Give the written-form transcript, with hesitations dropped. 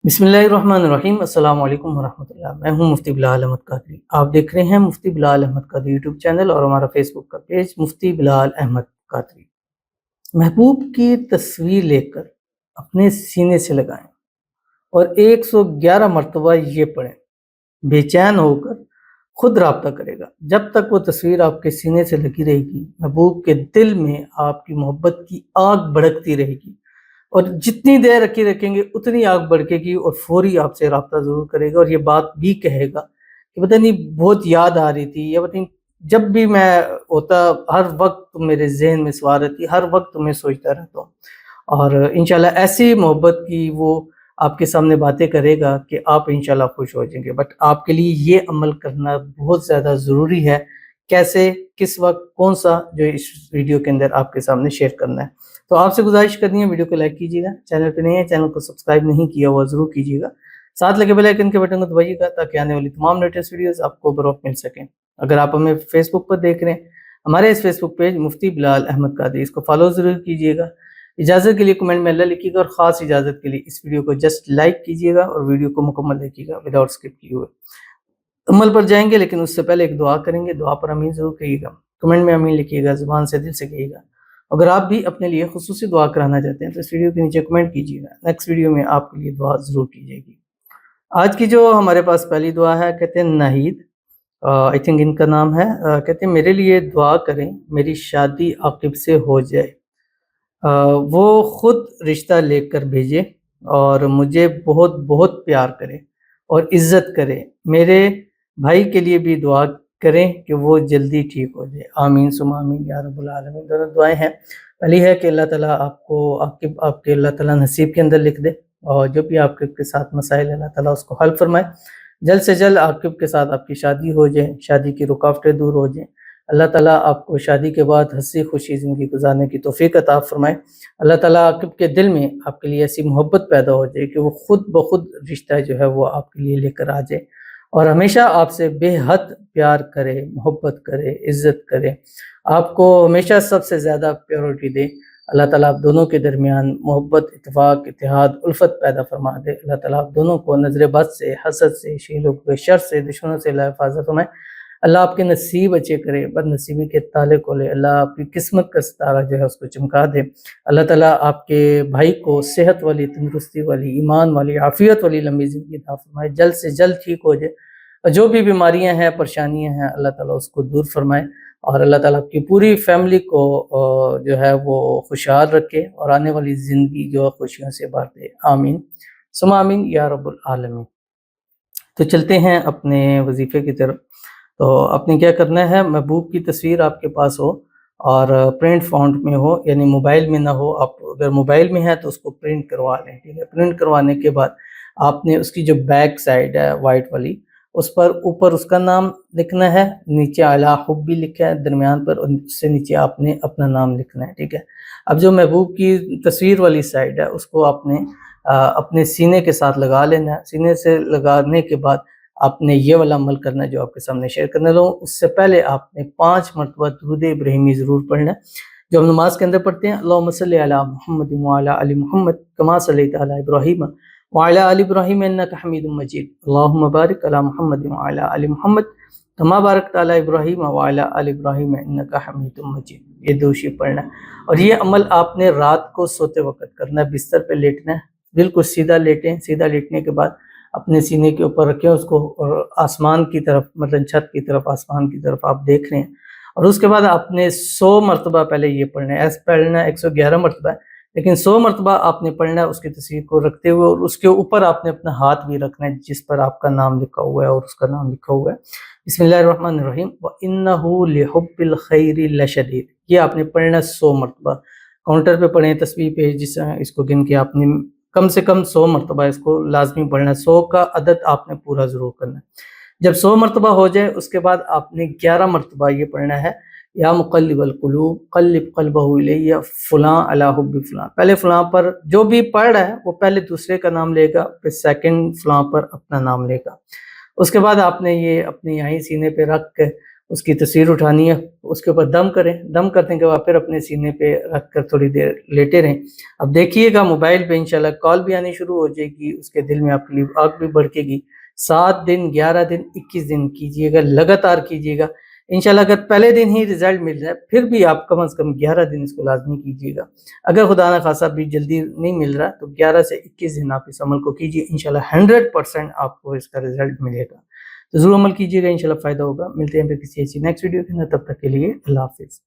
बिस्मिल्लाहिर्रहमानिर्रहीम। अस्सलाम वालेकुम वरहमतुल्लाह। मैं हूं मुफ्ती बिलाल अहमद कादरी। आप देख रहे हैं मुफ्ती बिलाल अहमद कादरी यूट्यूब चैनल और हमारा फेसबुक का पेज मुफ्ती बिलाल अहमद कादरी। महबूब की तस्वीर लेकर अपने सीने से लगाएं और 111 मरतबा ये पढ़ें। बेचैन होकर खुद राब्ता करेगा। जब तक वो तस्वीर आपके सीने से लगी रहेगी, महबूब के दिल में आपकी मोहब्बत की आग भड़कती रहेगी और जितनी देर रखेंगे उतनी आग भड़केगी और फौरी आपसे राब्ता ज़रूर करेगा और ये बात भी कहेगा कि पता नहीं बहुत याद आ रही थी, या पता नहीं जब भी मैं होता हर वक्त तुम मेरे ज़हन में सवार रहती, हर वक्त तुम्हें सोचता रहता हूँ। और इंशाल्लाह ऐसी मोहब्बत की वो आपके सामने बातें करेगा कि आप इंशाल्लाह खुश हो जाएंगे। बट आपके लिए ये अमल करना बहुत ज़्यादा ज़रूरी है। कैसे, किस वक्त, कौन सा, जो इस वीडियो के अंदर आपके सामने शेयर करना है। तो आपसे गुजारिश करनी है, वीडियो को लाइक कीजिएगा, चैनल पे नए हैं चैनल को सब्सक्राइब नहीं किया हुआ ज़रूर कीजिएगा, साथ लगे बेल आइकन के बटन को दबाइएगा ताकि आने वाली तमाम लेटेस्ट वीडियोस आपको बर वक्त मिल सकें। अगर आप हमें फेसबुक पर देख रहे हैं, हमारे इस फेसबुक पेज मुफ्ती बिलाल अहमद कादरी, इसको फॉलो ज़रूर कीजिएगा। इजाज़त के लिए कमेंट में अल्लाह लिखिएगा और ख़ास इजाज़त के लिए इस वीडियो को जस्ट लाइक कीजिएगा और वीडियो को मुकम्मल देखिएगा विदाउट स्किप किए हुए। अमल पर जाएंगे लेकिन उससे पहले एक दुआ करेंगे, दुआ पर आमीन ज़रूर कहिएगा। कमेंट में आमीन लिखिएगा, ज़ुबान से दिल से कहिएगा। अगर आप भी अपने लिए खुसूसी दुआ कराना चाहते हैं तो इस वीडियो के नीचे कमेंट कीजिएगा, नेक्स्ट वीडियो में आपके लिए दुआ ज़रूर की जाएगी। आज की जो हमारे पास पहली दुआ है, कहते हैं नाहिद, आई थिंक इनका नाम है। कहते हैं मेरे लिए दुआ करें, मेरी शादी आकिब से हो जाए। वो खुद रिश्ता लेकर भेजे और मुझे बहुत बहुत प्यार करे और इज़्ज़त करे। मेरे भाई के लिए भी दुआ करें कि वो जल्दी ठीक हो जाए। आमीन सुम्मा आमीन या रब्बुल आलमीन। दोनों दुआएं हैं। पहली है कि अल्लाह ताला आपको आपके अल्लाह ताला नसीब के अंदर लिख दे और जो भी आपके साथ मसाइल है अल्लाह ताला उसको हल फरमाए। जल्द से जल्द आकिब के साथ आपकी शादी हो जाए, शादी की रुकावटें दूर हो जाएँ। अल्लाह ताला आपको शादी के बाद हँसी खुशी ज़िंदगी गुजारने की तौफ़ीक अता फ़रमाए। अल्लाह ताला आकिब के दिल में आपके लिए ऐसी मोहब्बत पैदा हो जाए कि वो खुद ब खुद रिश्ता जो है वो आपके लिए लेकर आ जाए और हमेशा आपसे बेहद प्यार करे, मोहब्बत करे, इज़्ज़त करे, आपको हमेशा सबसे ज़्यादा प्रायोरिटी दे। अल्लाह ताला आप दोनों के दरमियान मोहब्बत, इत्तेफ़ाक, इत्तेहाद, उल्फ़त पैदा फ़रमा दे। अल्लाह ताला आप दोनों को नज़र बद से, हसद से, शेलों के शर से, दुश्मनों से अल्लाह हिफ़ाज़त फ़रमाए। अल्लाह आपके नसीब अच्छे करे, बदनसीबी के ताले खोले, अल्लाह आपकी किस्मत का सितारा जो है उसको चमका दे। अल्लाह ताला आपके भाई को सेहत वाली, तंदुरुस्ती वाली, ईमान वाली, आफ़ियत वाली लंबी ज़िंदगी अता फ़रमाए, जल्द से जल्द ठीक हो जाए। और जो भी बीमारियाँ हैं, परेशानियाँ हैं, अल्लाह ताला उसको दूर फ़रमाए और अल्लाह ताला आपकी पूरी फ़ैमिली को जो है वो खुशहाल रखे और आने वाली ज़िंदगी जो है खुशियों से भर दे। आमीन सुम्मा आमीन या रब्बुल आलमीन। तो चलते हैं अपने वजीफ़े की तरफ। तो आपने क्या करना है, महबूब की तस्वीर आपके पास हो और प्रिंट फ़ॉन्ट में हो, यानी मोबाइल में ना हो। आप अगर मोबाइल में है तो उसको प्रिंट करवा लें, ठीक है। प्रिंट करवाने के बाद आपने उसकी जो बैक साइड है वाइट वाली, उस पर ऊपर उसका नाम लिखना है, नीचे अला हुब्बी लिखा है दरमियान पर और उससे नीचे आपने अपना नाम लिखना है, ठीक है। अब जो महबूब की तस्वीर वाली साइड है उसको आपने अपने सीने के साथ लगा लेना है। सीने से लगाने के बाद आपने ये वाला अमल करना है जो आपके सामने शेयर करने लगा। उससे पहले आपने 5 मरतबा दुरूद इब्राहिमी ज़रूर पढ़ना है जो हम नमाज के अंदर पढ़ते हैं। अल्लाहुम्मा सल्लि अला मुहम्मद व अला आलि मुहम्मद कमा सल्लैता अला इब्राहीम व अला आलि इब्राहीम इन्नका हमीदुम मजीद। अल्लाहुम्मा बारिक अला मुहम्मद व अला आलि मुहम्मद कमा बारकता अला इब्राहीम व अला आलि इब्राहीम इन्नका हमीदुम मजीद। ये दूशी पढ़ना है और ये अमल आपने रात को सोते वक्त करना है। बिस्तर पे लेटना है, बिल्कुल सीधा लेटें। सीधा लेटने के बाद अपने सीने के ऊपर रखें उसको और आसमान की तरफ, मतलब छत की तरफ, आसमान की तरफ आप देख रहे हैं। और उसके बाद आपने 100 मरतबा पहले ये पढ़ना है। ऐसे पढ़ना 111 मरतबा है, लेकिन 100 मरतबा आपने पढ़ना है उसकी तस्वीर को रखते हुए और उसके ऊपर आपने अपना हाथ भी रखना है जिस पर आपका नाम लिखा हुआ है और उसका नाम लिखा हुआ है। बिस्मिल्लाहिर्रहमानिर्रहीम व इन्नहु लिहुब्बिल खैरि लशदीद। ये आपने पढ़ना 100 मरतबा। काउंटर पे पढ़ें, तस्वीर पे, जिस इसको गिन के आपने कम से कम 100 मरतबा इसको लाजमी पढ़ना है। 100 का अदद आपने पूरा ज़रूर करना है। जब 100 मरतबा हो जाए उसके बाद आपने 11 मरतबा ये पढ़ना है, या मुक़ल्लिबल क़ुलूब क़ल्लिब क़ल्बहु इलैया फ़ुलां अला हुब्बि फ़ुलां। पहले फ़ुलां पर जो भी पढ़ रहा है वो पहले दूसरे का नाम लेगा, फिर सेकंड फ़ुलां पर अपना नाम लेगा। उसके बाद आपने ये अपने यहीं सीने पे रख के اس کی تصویر اٹھانی ہے، اس کے اوپر دم کریں، دم کرنے کے بعد پھر اپنے سینے پہ رکھ کر تھوڑی دیر لیٹے رہیں۔ اب دیکھیے گا موبائل پہ انشاءاللہ کال بھی آنی شروع ہو جائے گی، اس کے دل میں آپ کے لیے آگ بھی بھڑکے گی۔ 7 دن، 11 دن، 21 دن کیجئے گا، لگاتار کیجئے گا انشاءاللہ۔ اگر پہلے دن ہی رزلٹ مل جائے پھر بھی آپ کم از کم 11 دن اس کو لازمی کیجئے گا۔ اگر خدا نہ خواستہ بھی جلدی نہیں مل رہا تو 11 سے 21 دن آپ اس عمل کو کیجئے، انشاءاللہ 100% آپ کو اس کا رزلٹ ملے گا۔ تو ضرور عمل کیجئے گا، انشاءاللہ فائدہ ہوگا۔ ملتے ہیں پھر کسی ایسی نیکسٹ ویڈیو کے اندر، تب تک کے لیے اللہ حافظ۔